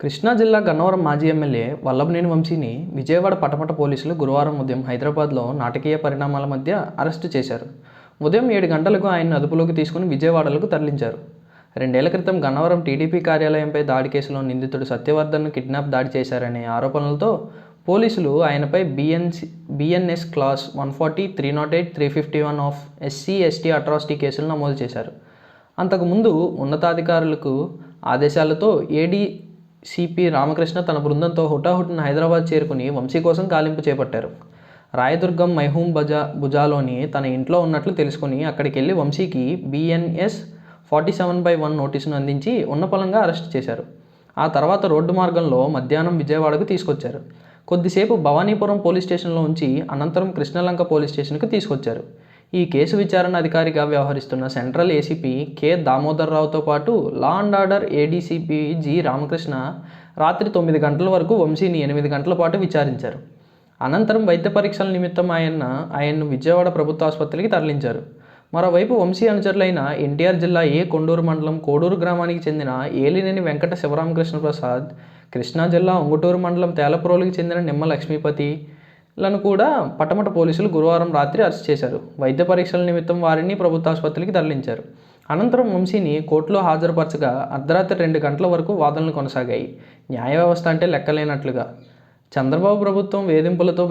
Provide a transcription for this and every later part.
కృష్ణా జిల్లా గన్నవరం మాజీ ఎమ్మెల్యే వల్లభనేని వంశీని విజయవాడ పటమట పోలీసులు గురువారం ఉదయం హైదరాబాద్లో నాటకీయ పరిణామాల మధ్య అరెస్టు చేశారు. ఉదయం 7 గంటలకు ఆయన్ను అదుపులోకి తీసుకుని విజయవాడలకు తరలించారు. 2 ఏళ్ల క్రితం గన్నవరం టీడీపీ కార్యాలయంపై దాడి కేసులో నిందితుడు సత్యవర్ధన్ను కిడ్నాప్ దాడి చేశారనే ఆరోపణలతో పోలీసులు ఆయనపై BNS class 140, 308, 351 of SC/ST atrocity కేసులు నమోదు చేశారు. అంతకుముందు ఉన్నతాధికారులకు ఆదేశాలతో ఏడీసీపీ రామకృష్ణ తన బృందంతో హుటాహుటిన హైదరాబాద్ చేరుకుని వంశీ కోసం గాలింపు చేపట్టారు. రాయదుర్గం మైహూం బుజాలోని తన ఇంట్లో ఉన్నట్లు తెలుసుకుని అక్కడికి వెళ్లి వంశీకి BNS 47/1 నోటీసును అందించి ఉన్నపళంగా అరెస్టు చేశారు. ఆ తర్వాత రోడ్డు మార్గంలో మధ్యాహ్నం విజయవాడకు తీసుకొచ్చారు. కొద్దిసేపు భవానీపురం పోలీస్ స్టేషన్లో ఉంచి అనంతరం కృష్ణలంక పోలీస్ స్టేషన్కు తీసుకొచ్చారు. ఈ కేసు విచారణ అధికారిగా వ్యవహరిస్తున్న సెంట్రల్ ఏసీపీ కె దామోదర్రావుతో పాటు law and order ADCP G Ramakrishna రాత్రి 9 గంటల వరకు వంశీని 8 గంటల పాటు విచారించారు. అనంతరం వైద్య పరీక్షల నిమిత్తం ఆయన్ను విజయవాడ ప్రభుత్వ ఆసుపత్రికి తరలించారు. మరోవైపు వంశీ అనుచరులైన ఎన్టీఆర్ జిల్లా కొండూరు మండలం కోడూరు గ్రామానికి చెందిన ఏలినేని వెంకట శివరామకృష్ణ ప్రసాద్, కృష్ణా జిల్లా ఉంగుటూరు మండలం తేలప్రోలుకి చెందిన నిమ్మ లక్ష్మీపతి లను కూడా పటమట పోలీసులు గురువారం రాత్రి అరెస్ట్ చేశారు. వైద్య పరీక్షల నిమిత్తం వారిని ప్రభుత్వ ఆసుపత్రికి తరలించారు. అనంతరం వంశీని కోర్టులో హాజరుపరచగా అర్ధరాత్రి 2 గంటల వరకు వాదనలు కొనసాగాయి. న్యాయ వ్యవస్థ అంటే లెక్కలేనట్లుగా చంద్రబాబు ప్రభుత్వం వేధింపులతో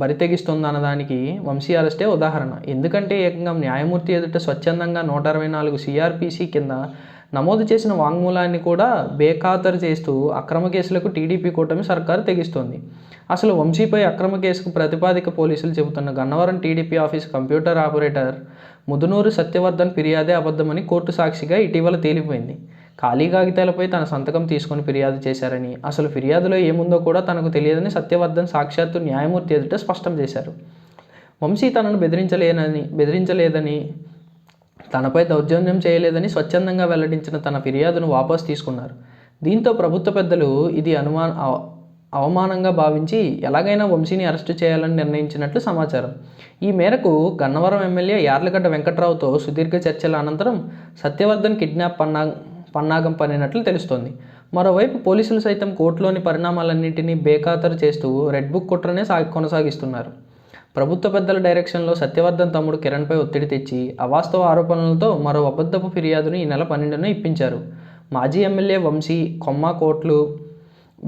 బరితెగిస్తోందన్నదానికి వంశీ అరెస్టే ఉదాహరణ. ఎందుకంటే ఏకంగా న్యాయమూర్తి ఎదుట స్వచ్ఛందంగా 124 CRPC కింద నమోదు చేసిన వాంగ్మూలాన్ని కూడా బేఖాతరు చేస్తూ అక్రమ కేసులకు టీడీపీ కూటమి సర్కారు తెగిస్తోంది. అసలు వంశీపై అక్రమ కేసుకు ప్రతిపాదిక పోలీసులు చెబుతున్న Gannavaram TDP office computer operator Mudunuru Satyavardhan ఫిర్యాదే అబద్ధమని కోర్టు సాక్షిగా ఇటీవల తేలిపోయింది. ఖాళీ కాగితాలపై తన సంతకం తీసుకొని ఫిర్యాదు చేశారని, అసలు ఫిర్యాదులో ఏముందో కూడా తనకు తెలియదని సత్యవర్ధన్ సాక్షాత్తు న్యాయమూర్తి ఎదుట స్పష్టం చేశారు. వంశీ తనను బెదిరించలేదని, తనపై దౌర్జన్యం చేయలేదని స్వచ్ఛందంగా వెల్లడించిన తన ఫిర్యాదును వాపసు తీసుకున్నారు. దీంతో ప్రభుత్వ పెద్దలు ఇది అవమానంగా భావించి ఎలాగైనా వంశీని అరెస్టు చేయాలని నిర్ణయించినట్లు సమాచారం. ఈ మేరకు గన్నవరం ఎమ్మెల్యే యార్లగడ్డ వెంకట్రావుతో సుదీర్ఘ చర్చల అనంతరం సత్యవర్ధన్ కిడ్నాప్ పన్నాగం పన్నినట్లు తెలుస్తోంది. మరోవైపు పోలీసులు సైతం కోర్టులోని పరిణామాలన్నింటినీ బేఖాతరు చేస్తూ రెడ్ బుక్ కుట్రనే కొనసాగిస్తున్నారు. ప్రభుత్వ పెద్దల డైరెక్షన్లో సత్యవర్ధన్ తమ్ముడు కిరణ్పై ఒత్తిడి తెచ్చి అవాస్తవ ఆరోపణలతో మరో అబద్ధపు ఫిర్యాదును ఈ నెల 12న ఇప్పించారు. మాజీ ఎమ్మెల్యే వంశీ, కొమ్మ కోట్లు,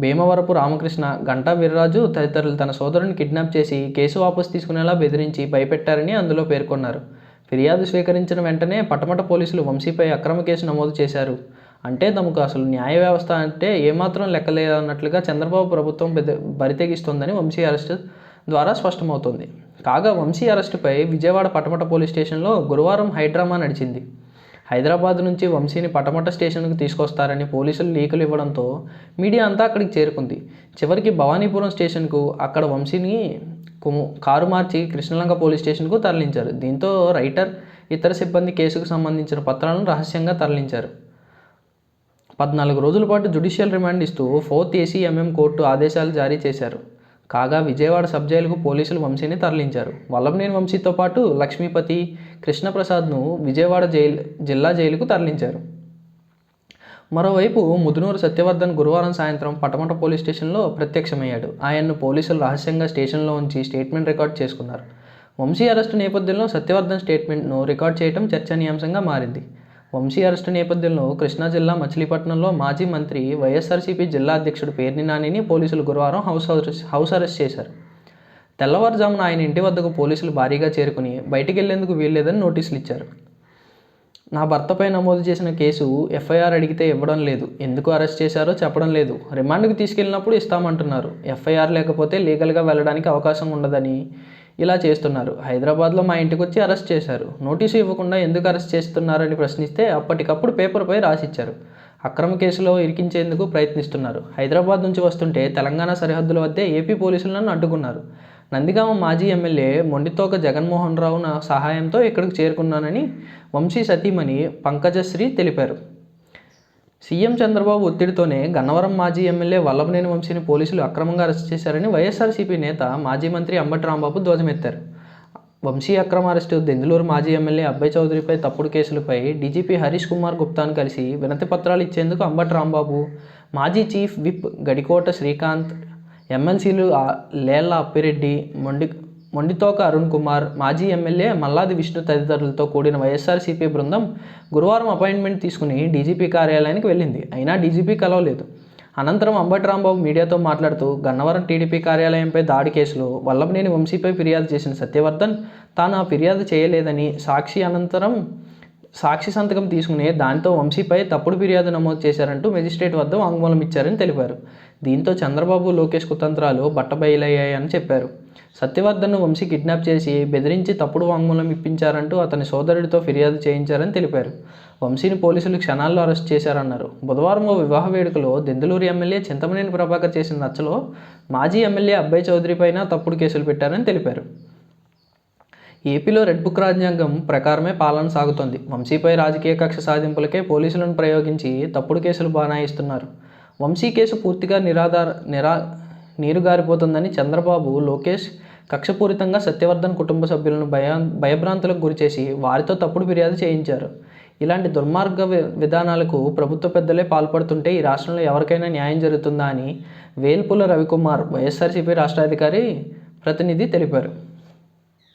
భీమవరపు రామకృష్ణ, గంటా వీర్రాజు తదితరులు తన సోదరుని కిడ్నాప్ చేసి కేసు వాపసు తీసుకునేలా బెదిరించి భయపెట్టారని అందులో పేర్కొన్నారు. ఫిర్యాదు స్వీకరించిన వెంటనే పటమట పోలీసులు వంశీపై అక్రమ కేసు నమోదు చేశారు. అంటే తమకు అసలు న్యాయ వ్యవస్థ అంటే ఏమాత్రం లెక్కలేదన్నట్లుగా చంద్రబాబు ప్రభుత్వం బరితెగిస్తోందని వంశీ అరెస్టు ద్వారా స్పష్టమవుతోంది. కాగా వంశీ అరెస్టుపై విజయవాడ పటమట పోలీస్ స్టేషన్లో గురువారం హైడ్రామా నడిచింది. హైదరాబాద్ నుంచి వంశీని పటమట స్టేషన్కు తీసుకొస్తారని పోలీసులు లీకులు ఇవ్వడంతో మీడియా అంతా అక్కడికి చేరుకుంది. చివరికి భవానీపురం స్టేషన్కు, అక్కడ వంశీని కారు మార్చి కృష్ణలంక పోలీస్ స్టేషన్కు తరలించారు. దీంతో రైటర్, ఇతర సిబ్బంది కేసుకు సంబంధించిన పత్రాలను రహస్యంగా తరలించారు. 14 రోజుల పాటు జ్యుడిషియల్ రిమాండ్ ఇస్తూ 4th ACMM కోర్టు ఆదేశాలు జారీ చేశారు. కాగా విజయవాడ సబ్ జైలుకు పోలీసులు వంశీని తరలించారు. వల్లభనేని వంశీతో పాటు లక్ష్మీపతి, కృష్ణప్రసాద్ను విజయవాడ జిల్లా జైలుకు తరలించారు. మరోవైపు ముదునూరు సత్యవర్ధన్ గురువారం సాయంత్రం పటమట పోలీస్ స్టేషన్లో ప్రత్యక్షమయ్యాడు. ఆయన్ను పోలీసులు రహస్యంగా స్టేషన్లో ఉంచి స్టేట్మెంట్ రికార్డ్ చేసుకున్నారు. వంశీ అరెస్టు నేపథ్యంలో సత్యవర్ధన్ స్టేట్మెంట్ను రికార్డ్ చేయడం చర్చనీయాంశంగా మారింది. వంశీ అరెస్టు నేపథ్యంలో కృష్ణా జిల్లా మచిలీపట్నంలో మాజీ మంత్రి, వైఎస్ఆర్సీపీ జిల్లా అధ్యక్షుడు పేర్ని నానిని పోలీసులు గురువారం హౌస్ అరెస్ట్ చేశారు. తెల్లవారుజామున ఆయన ఇంటి వద్దకు పోలీసులు భారీగా చేరుకుని బయటికి వెళ్లేందుకు వీల్లేదని నోటీసులు ఇచ్చారు. నా భర్తపై నమోదు చేసిన కేసు FIR అడిగితే ఇవ్వడం లేదు, ఎందుకు అరెస్ట్ చేశారో చెప్పడం లేదు, రిమాండ్కు తీసుకెళ్లినప్పుడు ఇస్తామంటున్నారు, FIR లేకపోతే లీగల్గా వెళ్ళడానికి అవకాశం ఉండదని ఇలా చేస్తున్నారు. హైదరాబాద్లో మా ఇంటికి వచ్చి అరెస్ట్ చేశారు, నోటీసు ఇవ్వకుండా ఎందుకు అరెస్ట్ చేస్తున్నారని ప్రశ్నిస్తే అప్పటికప్పుడు పేపర్పై రాసిచ్చారు. అక్రమ కేసులో ఇరికించేందుకు ప్రయత్నిస్తున్నారు. హైదరాబాద్ నుంచి వస్తుంటే తెలంగాణ సరిహద్దుల వద్దే ఏపీ పోలీసులను అడ్డుకున్నారు. నందిగామ మాజీ ఎమ్మెల్యే మొండితోక జగన్మోహన్ రావు సహాయంతో ఇక్కడికి చేరుకున్నానని వంశీ సతీమణి పంకజశ్రీ తెలిపారు. సీఎం చంద్రబాబు ఒత్తిడితోనే గన్నవరం మాజీ ఎమ్మెల్యే వల్లభనేని వంశీని పోలీసులు అక్రమంగా అరెస్ట్ చేశారని వైఎస్ఆర్సీపీ నేత, మాజీ మంత్రి అంబటి రాంబాబు ధ్వజమెత్తారు. వంశీ అక్రమ అరెస్టు, దెందులూరు మాజీ ఎమ్మెల్యే అబ్బాయి చౌదరిపై తప్పుడు కేసులపై డీజీపీ హరీష్ కుమార్ గుప్తాను కలిసి వినతి పత్రాలు ఇచ్చేందుకు అంబటి రాంబాబు, మాజీ చీఫ్ విప్ గడికోట శ్రీకాంత్, ఎమ్మెల్సీలు లేళ్ల అప్పిరెడ్డి, మొండితోక అరుణ్ కుమార్, మాజీ ఎమ్మెల్యే మల్లాది విష్ణు తదితరులతో కూడిన వైఎస్ఆర్సీపీ బృందం గురువారం అపాయింట్మెంట్ తీసుకుని డీజీపీ కార్యాలయానికి వెళ్ళింది. అయినా డీజీపీ కలవలేదు. అనంతరం అంబటి రాంబాబు మీడియాతో మాట్లాడుతూ గన్నవరం టీడీపీ కార్యాలయంపై దాడి కేసులో వల్లభనేని వంశీపై ఫిర్యాదు చేసిన సత్యవర్ధన్ తాను ఆ ఫిర్యాదు చేయలేదని, సాక్షి సంతకం తీసుకుని దానితో వంశీపై తప్పుడు ఫిర్యాదు నమోదు చేశారంటూ మెజిస్ట్రేట్ వద్ద వాంగ్మూలం ఇచ్చారని తెలిపారు. దీంతో చంద్రబాబు, లోకేష్ కుతంత్రాలు బట్టబయలయ్యాయని చెప్పారు. సత్యవర్ధన్ను వంశీ కిడ్నాప్ చేసి బెదిరించి తప్పుడు వాంగ్మూలం ఇప్పించారంటూ అతని సోదరుడితో ఫిర్యాదు చేయించారని తెలిపారు. వంశీని పోలీసులు క్షణాల్లో అరెస్ట్ చేశారన్నారు. బుధవారం ఓ వివాహ వేడుకలో దెందులూరు ఎమ్మెల్యే చింతమనేని ప్రభాకర్ చేసిన రచ్చలో మాజీ ఎమ్మెల్యే అబ్బాయి చౌదరి పైన తప్పుడు కేసులు పెట్టారని తెలిపారు. ఏపీలో రెడ్ బుక్ రాజ్యాంగం ప్రకారమే పాలన సాగుతోంది. వంశీపై రాజకీయ కక్ష సాధింపులకే పోలీసులను ప్రయోగించి తప్పుడు కేసులు బనాయిస్తున్నారు. వంశీ కేసు పూర్తిగా నీరుగారిపోతుందని చంద్రబాబు, లోకేష్ కక్షపూరితంగా సత్యవర్ధన్ కుటుంబ సభ్యులను భయభ్రాంతులకు గురిచేసి వారితో తప్పుడు ఫిర్యాదు చేయించారు. ఇలాంటి దుర్మార్గ విధానాలకు ప్రభుత్వ పెద్దలే పాల్పడుతుంటే ఈ రాష్ట్రంలో ఎవరికైనా న్యాయం జరుగుతుందా అని వేల్పుల రవికుమార్, వైఎస్ఆర్సీపీ రాష్ట్ర అధికారి ప్రతినిధి తెలిపారు.